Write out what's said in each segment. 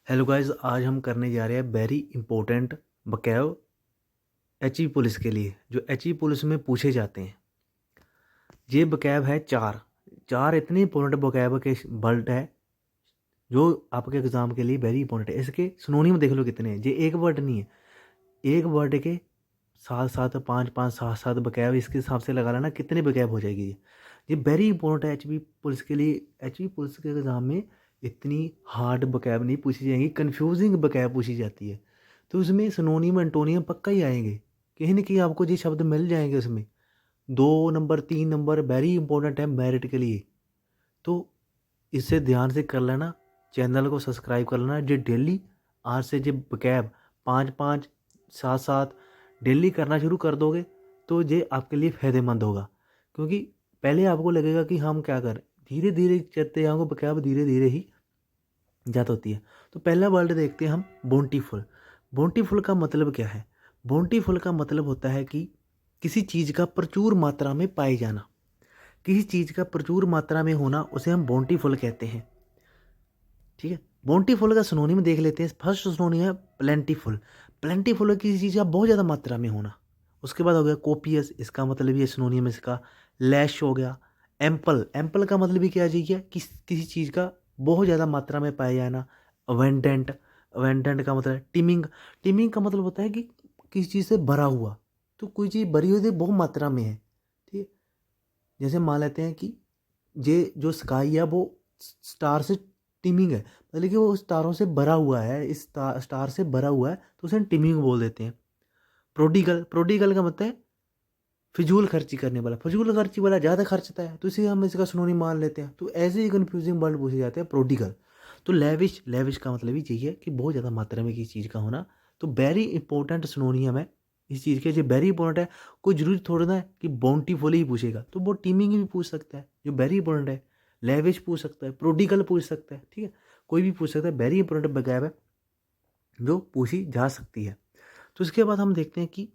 Hello guys, आज हम करने जा रहे हैं very important vocab HE police के लिए, जो एचई पुलिस में पूछे जाते हैं। ये vocab है चार चार इतने इंपॉर्टेंट vocab के वर्ड है जो आपके एग्जाम के लिए वेरी इंपॉर्टेंट है। इसके सिनोनिम देख लो कितने हैं। ये एक वर्ड नहीं है, एक वर्ड के सात सात पाँच पाँच सात सात vocab इसके हिसाब से लगा लेना कितने vocab हो जाएगी। ये वेरी इंपॉर्टेंट है एचपी पुलिस के लिए। एचपी पुलिस के एग्जाम में इतनी हार्ड vocab नहीं पूछी जाएंगी, कन्फ्यूजिंग vocab पूछी जाती है। तो उसमें सिनोनिम एंटोनियम पक्का ही आएंगे, कहीं ना कहीं आपको ये शब्द मिल जाएंगे। उसमें 2 नंबर 3 नंबर वेरी इंपॉर्टेंट है मेरिट के लिए। तो इसे ध्यान से कर लेना, चैनल को सब्सक्राइब कर लेना। जो डेली आज से जो vocab 5 5 7 7 डेली करना शुरू कर दोगे तो ये आपके लिए फ़ायदेमंद होगा। क्योंकि पहले आपको लगेगा कि हम क्या करें, धीरे धीरे चलते जाओगे, vocab धीरे धीरे ही जात होती है। तो पहला वर्ड देखते हैं हम, बोंटीफुल। बोंटीफुल का मतलब क्या है? बोंटीफुल का मतलब होता है कि किसी चीज़ का प्रचुर मात्रा में पाए जाना। किसी चीज़ का प्रचुर मात्रा में होना उसे हम बोंटीफुल कहते हैं। ठीक है, बोंटीफुल का सिनोनिम देख लेते हैं। फर्स्ट सिनोनिम है प्लेंटीफुल। प्लेंटीफुल है किसी चीज़ का बहुत ज़्यादा मात्रा में होना। उसके बाद हो गया कोपियस, इसका मतलब ये सिनोनिम इसका। लैश हो गया। एम्पल, एम्पल का मतलब भी क्या चाहिए, किसी चीज़ का बहुत ज़्यादा मात्रा में पाया जाना। अवेंडेंट, अवेंडेंट का मतलब टिमिंग। टिमिंग का मतलब होता है कि किसी चीज़ से भरा हुआ। तो कोई चीज़ भरी हुई बहुत मात्रा में है। ठीक है, जैसे मान लेते हैं कि ये जो स्काई है वो स्टार से टिमिंग है, मतलब कि वो स्टारों से भरा हुआ है, इस स्टार से भरा हुआ है, तो उसे टिमिंग बोल देते हैं। प्रोडिगल, प्रोडिगल का मतलब है फिजूल खर्ची करने वाला। फिजूल खर्ची वाला ज़्यादा खर्चता है, तो इसे हम इसका सिनोनिम मान लेते हैं। तो ऐसे ही कन्फ्यूजिंग वर्ड पूछे जाते हैं प्रोडिगल। तो लेविश, लेविश का मतलब ही यही है कि बहुत ज़्यादा मात्रा में किसी चीज़ का होना। तो वेरी इंपॉर्टेंट सिनोनियम है इस चीज़ के, जो वेरी इंपॉर्टेंट है। कोई जरूरी थोड़ा ना है कि बाउंटीफुल ही पूछेगा, तो वो टीमिंग भी पूछ सकता है जो वेरी इंपॉर्टेंट है। लेविश पूछ सकता है, प्रोडिगल पूछ सकता है। ठीक है, कोई भी पूछ सकता है, वेरी इंपॉर्टेंट vocab है जो पूछी जा सकती है। तो इसके बाद हम देखते हैं कि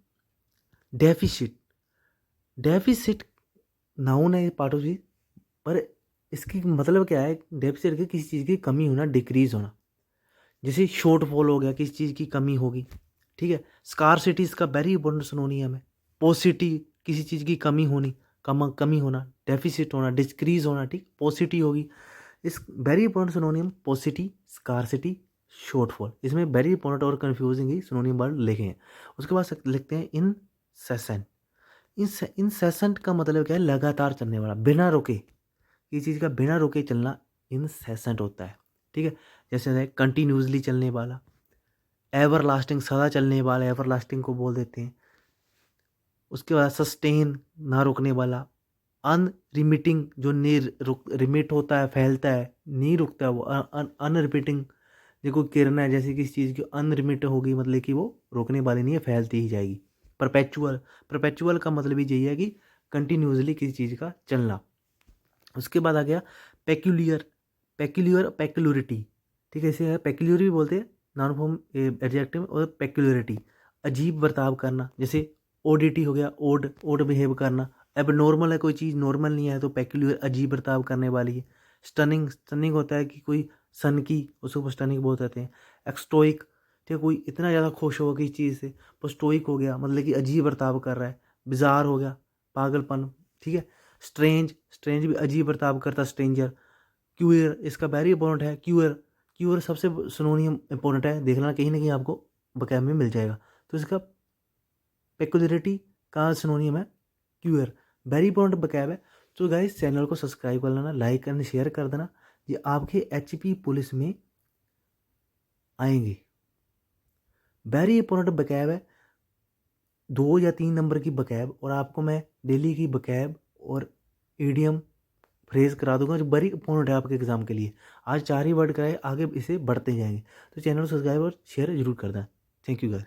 डेफिसिट। डेफिसिट नाउन है, पार्ट ऑफ चीज, पर इसकी मतलब क्या है? डेफिसिट की किसी चीज़ की कमी होना, डिक्रीज होना। जैसे शॉर्टफॉल हो गया, किसी चीज़ की कमी होगी। ठीक है, स्कारसिटी इसका वेरी इंपॉर्टेंट सिनोनियम है। पोसिटी, किसी चीज़ की कमी होनी, कमी होना। डेफिसिट होना, डिक्रीज होना। ठीक, पोसिटी होगी। इस very important synonym paucity, scarcity, shortfall. इसमें वेरी इंपॉर्टेंट और कंफ्यूजिंग ही सिनोनियम वर्ड लिखे हैं। उसके बाद लिखते हैं इन सेशन। इन सेशन का मतलब क्या है? लगातार चलने वाला, बिना रुके। किसी चीज़ का बिना रुके चलना इंसेसेंट होता है। ठीक है, जैसे कंटिन्यूसली चलने वाला। एवर लास्टिंग, सदा चलने वाला, एवर लास्टिंग को बोल देते हैं। उसके बाद सस्टेन, ना रुकने वाला। अनरिमिटिंग, जो रिमिट होता है, फैलता है, नहीं रुकता है वो। अनरिपीटिंग, देखो किरण है, जैसे किसी चीज़ की अनरिमिट होगी, मतलब कि वो रोकने वाली नहीं है, फैलती ही जाएगी। परपेचुअल, परपेचुअल का मतलब ही यही है कि कंटिन्यूसली किसी चीज़ का चलना। उसके बाद आ गया पेक्यूलियर। पेक्यूलियर, पेक्यूलरिटी। ठीक है, इसे है पेक्यूलियर भी बोलते हैं, नाउन फॉर्म एडजेक्टिव। और पेक्यूलरिटी, अजीब बर्ताव करना। जैसे ओडिटी हो गया, ओड, ओड बिहेव करना। अब नॉर्मल है कोई चीज़, नॉर्मल नहीं है, तो पेक्यूलियर अजीब बर्ताव करने वाली है। स्टनिंग, स्टनिंग होता है कि कोई सन की, उसको स्टनिंग बोल देते हैं। एक्सटोइक, ठीक है, कोई इतना ज़्यादा खुश होगा किसी चीज़ से, वो स्टोइक हो गया, मतलब कि अजीब बर्ताव कर रहा है। बिजार हो गया, पागलपन। ठीक है, स्ट्रेंज, स्ट्रेंज भी अजीब बर्ताव करता, स्ट्रेंजर। क्यूअर, इसका वेरी इंपॉर्टेंट है क्यूअर। क्यूअर सबसे सिनोनियम इंपॉर्टेंट है, देखना कहीं ना कहीं आपको vocab में मिल जाएगा। तो इसका पेक्युलरिटी का सिनोनियम है क्यूअर, वेरी इंपॉर्टेंट vocab है। तो गाइस, चैनल को सब्सक्राइब कर लेना, लाइक एंड शेयर कर देना। ये आपके एचपी पुलिस में आएंगे। वेरी इंपॉर्टेंट vocab है, 2 या 3 नंबर की vocab। और आपको मैं डेली की vocab और ईडियम फ्रेज करा दूंगा जो बड़ी इंपॉर्टेंट है आपके एग्जाम के लिए। आज 4 ही वर्ड कराए, आगे इसे बढ़ते जाएंगे। तो चैनल को सब्सक्राइब और शेयर जरूर कर दें। Thank you guys.